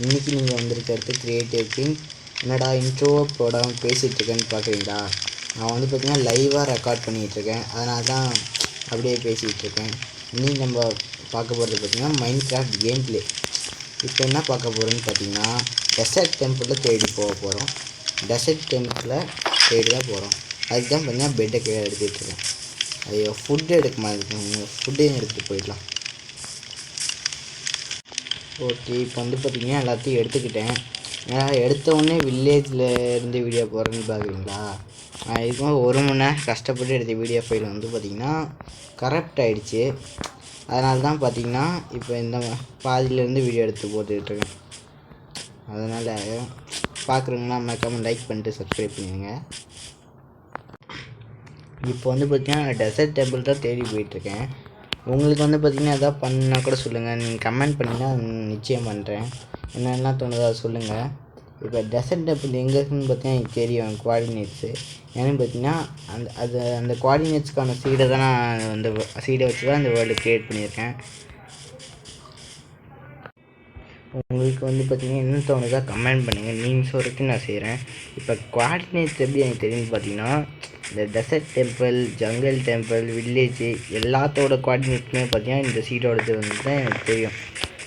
இன்றைக்கி நீங்கள் வந்திருக்கிறது கிரியேட்டிவ் கிங். என்னடா இன்ட்ரோவை போடாமல் பேசிகிட்ருக்கேன்னு பார்க்குறீங்களா? நான் வந்து பார்த்திங்கன்னா லைவாக ரெக்கார்ட் பண்ணிகிட்ருக்கேன், அதனால தான் அப்படியே பேசிகிட்ருக்கேன். இன்றைக்கி நம்ம பார்க்க போகிறது பார்த்திங்கன்னா மைன்கிராஃப்ட் கேம் ப்ளே. இப்போ என்ன பார்க்க போகிறோன்னு பார்த்திங்கன்னா டெசர்ட் டெம்பிளில் தேடி போக போகிறோம். டெசர்ட் டெம்பிளில் தேடி தான் போகிறோம். அதுக்கு தான் பார்த்திங்கன்னா பெட்டை கீழே எடுத்துகிட்ருக்கேன். ஐயோ, ஃபுட்டு எடுக்க மாதிரி ஃபுட்டையும் எடுத்துகிட்டு போயிடலாம். ஓகே, இப்போ வந்து பார்த்திங்கன்னா எல்லாத்தையும் எடுத்துக்கிட்டேன். ஏன்னா எடுத்தவுடனே வில்லேஜில் இருந்து வீடியோ போடுறேன்னு பார்க்குறீங்களா? நான் இதுக்கு 1 மணி நேரம் கஷ்டப்பட்டு எடுத்த வீடியோ ஃபைல் வந்து பார்த்திங்கன்னா கரப்ட் ஆகிடுச்சு. அதனால தான் பார்த்திங்கன்னா இப்போ இந்த பாதியிலேருந்து வீடியோ எடுத்து போட்டுக்கிட்டுருக்கேன். அதனால் பார்க்குறீங்கன்னா மறக்காமல் லைக் பண்ணிட்டு சப்ஸ்கிரைப் பண்ணிடுங்க. இப்போ வந்து பார்த்திங்கன்னா டெசர்ட் டெம்பிள் தான் தேடி போயிட்டுருக்கேன். உங்களுக்கு வந்து பார்த்திங்கன்னா எதாவது பண்ணா கூட சொல்லுங்கள். நீங்கள் கமெண்ட் பண்ணிங்கன்னா நிச்சயம் பண்ணுறேன். என்னென்ன தோணுதோ அதை சொல்லுங்கள். இப்போ டெசர்ட் டெம்பிள் எங்கே இருக்குதுன்னு பார்த்தீங்கன்னா எனக்கு தெரியும் கோஆர்டினேட்ஸு. ஏன்னு பார்த்தீங்கன்னா அந்த கோஆர்டினேட்ஸ்க்கான சீடை தான் நான் அந்த சீடை வச்சு தான் இந்த வேர்ல்டு க்ரியேட் பண்ணியிருக்கேன். உங்களுக்கு வந்து பார்த்திங்கன்னா என்ன தோணுதா கமெண்ட் பண்ணுங்கள். நீங்கள் சொல்கிறதுக்கு நான் செய்கிறேன். இப்போ கோஆர்டினேட்ஸ் எப்படி எனக்கு தெரியும்னு பார்த்தீங்கன்னா இந்த desert temple, jungle temple, village எல்லாத்தோட கோஆர்டினேட்ஸுமே பார்த்திங்கன்னா இந்த சீடோடது வந்து தான் எனக்கு தெரியும்.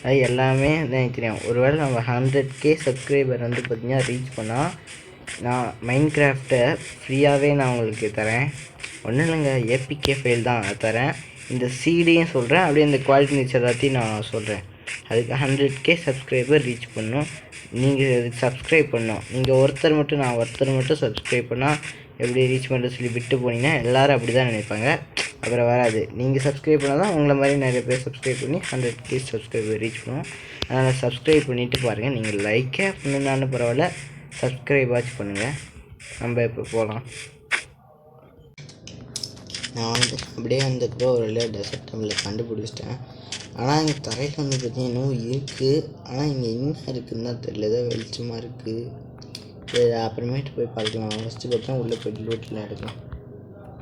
அது எல்லாமே தான் எனக்கு தெரியும். ஒருவேளை நம்ம 100K சப்ஸ்கிரைபர் வந்து பார்த்திங்கன்னா ரீச் பண்ணால் நான் மைன்கிராஃப்டை ஃப்ரீயாகவே நான் உங்களுக்கு தரேன். ஒன்றும் இல்லைங்க, ஏபிகே ஃபைல் தான் தரேன். இந்த சீடையும் சொல்கிறேன், அப்படியே இந்த கோஆர்டினேட்ஸ் எல்லாத்தையும் நான் சொல்கிறேன். அதுக்கு 100K சப்ஸ்கிரைபர் ரீச் பண்ணணும். நீங்கள் அதுக்கு சப்ஸ்கிரைப் பண்ணணும். நீங்கள் ஒருத்தர் மட்டும் சப்ஸ்கிரைப் பண்ணால் எப்படி ரீச் பண்ணுறது சொல்லி விட்டு போனீங்கன்னா எல்லோரும் அப்படி தான் நினைப்பாங்க. அப்புறம் வராது. நீங்கள் சப்ஸ்கிரைப் பண்ணால் தான் உங்களை மாதிரி நிறைய பேர் சப்ஸ்கிரைப் பண்ணி 100K சப்ஸ்கிரைபர் ரீச் பண்ணுவோம். அதனால் சப்ஸ்கிரைப் பண்ணிவிட்டு பாருங்கள். நீங்கள் லைக்கே பண்ணணுன்னாலும் பரவாயில்ல, சப்ஸ்கிரைப் ஆச்சு பண்ணுங்கள். நம்ம இப்போ போகலாம். நான் வந்து அப்படியே அந்த ஒரு டெசர்ட் டெம்பிளில் கண்டுபிடிச்சிட்டேன். ஆனால் இங்கே தரையில் வந்து பார்த்திங்கன்னா இன்னும் இருக்குது. ஆனால் இங்கே என்ன இருக்குதுன்னு தான் தெரியல. ஏதோ வெளிச்சமாக இருக்குது. சரி, அப்புறமேட்டு போய் பார்க்கலாம். ஃபஸ்ட்டு பார்த்தா உள்ளே போய்ட்டு லூட்லாம் எடுக்கலாம்.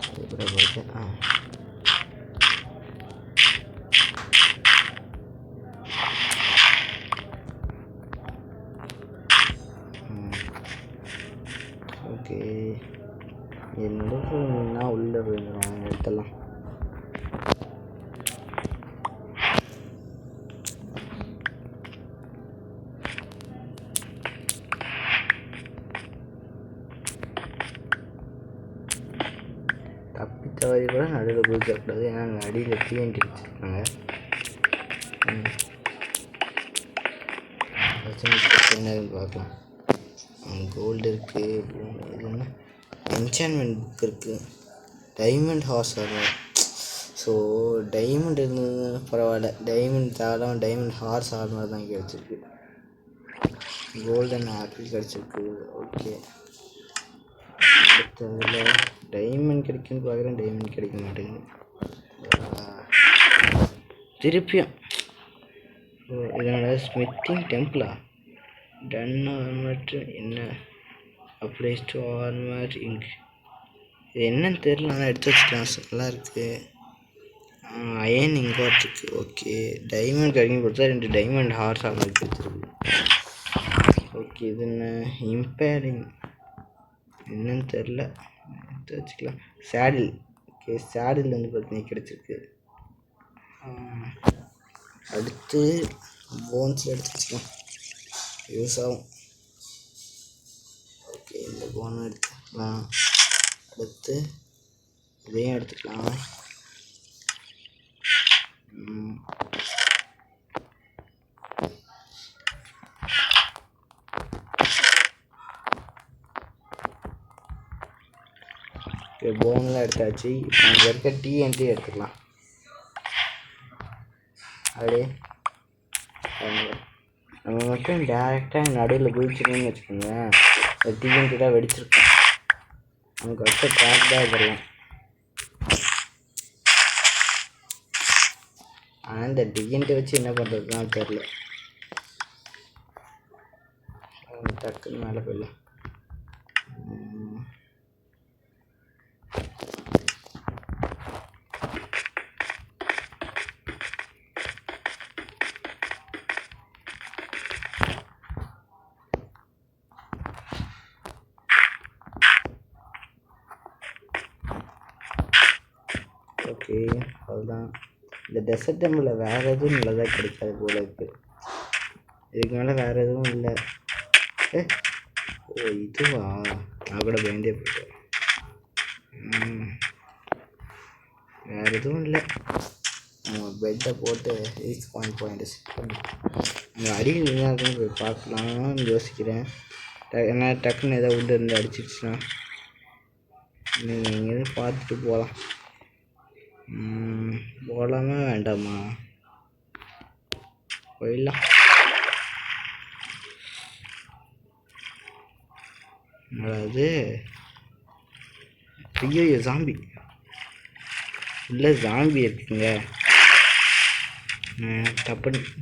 அதுக்கப்புறம் போயிட்டு ஓகே, என்னோட உள்ளே போயிடுறோம். எடுத்துடலாம். தப்பித்தவரை கூட நடுவில் குதிக்கக்கூடாது. ஏன்னா அங்கே அடியில் டிஎன்டி வச்சுருக்காங்க. என்னதுன்னு பார்க்கலாம். கோல்டு இருக்குது. இது என்ன என்சான்மெண்ட் புக் இருக்குது. Diamond horse armour. So diamond இருந்தது பரவாயில்ல. டைமண்ட் தாராளம் டைமண்ட் ஹார்ஸ் ஆர்மர் தான் கிடச்சிருக்கு. கோல்டன் ஆப்பிள் கிடச்சிருக்கு. ஓகே, அடுத்ததில் டைமண்ட் கிடைக்குன்னு பார்க்குறேன். டைமண்ட் கிடைக்க மாட்டேங்குது. திருப்பியும் இதனோட ஸ்மித்திங் டெம்பிளா? டன் ஆர்மர் என்ன அப்ளைஸ் டு ஆர்மர் இங்க். இது என்னன்னு தெரியல, ஆனால் எடுத்து வச்சுக்கலாம். நல்லா இருக்குது. அயன் இங்கோட் இருக்குது. ஓகே, டைமண்ட் கிடைக்கும் கொடுத்தா 2 டைமண்ட் ஹார்ஸ் ஆர்மர் கொடுத்துருக்கு. ஓகே, இது என்ன இம்பேரிங் என்னன்னு தெரில, எடுத்து வச்சுக்கலாம். சேடில். ஓகே, சேடில் வந்து பார்த்தீங்கன்னா கிடச்சிருக்கு. அடுத்து போன்ஸில் எடுத்து வச்சுக்கலாம், யூஸ் ஆகும். ஓகே, இந்த போனை எடுத்துக்கலாம். அடுத்து இதையும் எடுத்துக்கலாம். ஓகே, போன்லாம் எடுத்தாச்சு. இப்போ இங்கே இருக்க டிஎன்டி எடுத்துக்கலாம். அப்படியே நம்ம மட்டும் டேரெக்டாக நடுவில் குதிச்சிருக்கோன்னு வச்சுக்கோங்களேன், டிஎன்டி தான் வெடிச்சிருக்கோம். நமக்கு வச்ச ட்ராக் தான் இதெல்லாம். ஆனால் இந்த டிஎன்டி வச்சு என்ன பண்ணுறதுதான் தெரில. டக்குன்னு மேலே போயிடலாம். ஓகே, அதுதான். இந்த டெசர்ட் டெம்பிளில் வேறு எதுவும் நல்லதாக கிடைக்காது போல இருக்குது. இதுக்கு மேலே வேறு எதுவும் இல்லை. ஓ இதுவா, நான் கூட பயந்தே போயிட்டேன். வேறு எதுவும் இல்லை. நம்ம பெட்டை போட்டு பாயிண்ட் செட் பண்ணி அங்கே அடியில் என்ன போய் பார்க்கலாம்னு யோசிக்கிறேன். ஏன்னா டக்குன்னு ஏதோ உண்டு இருந்து அடிச்சிடுச்சுன்னா நீங்கள் எங்கேயும் பார்த்துட்டு போகலாம். போகலாமா வேண்டாமா? போயிடலாம். அதாவது ஐயோ ஜாம்பி இல்லை, ஜாம்பி இருக்குங்க.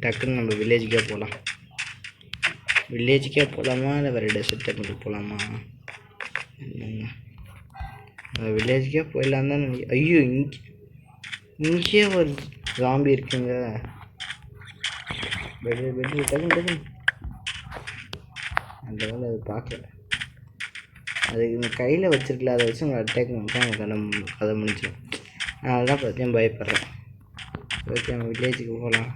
டக்குன்னு நம்ம வில்லேஜுக்கே போகலாம். வில்லேஜுக்கே போகலாமா இல்லை வேறு டெசர்ட் டெம்பிளுக்கு போகலாமா? வில்லேஜுக்கே போயிடலாம் தான் நினைக்கிறேன். ஐயோ இங்கேயே ஒரு ஜாம்பி இருக்குங்க. பெட்ரு டக்குன்னு அந்த வேலை அது பார்க்கல. அது கையில் வச்சுருக்கல, அதை வச்சு நம்ம அட்டாக் பண்ணிட்டு அதை முடிச்சிடும். நான் அதெல்லாம் பற்றியும் பயப்படுறேன். ஓகே, நம்ம வில்லேஜுக்கு போகலாம்.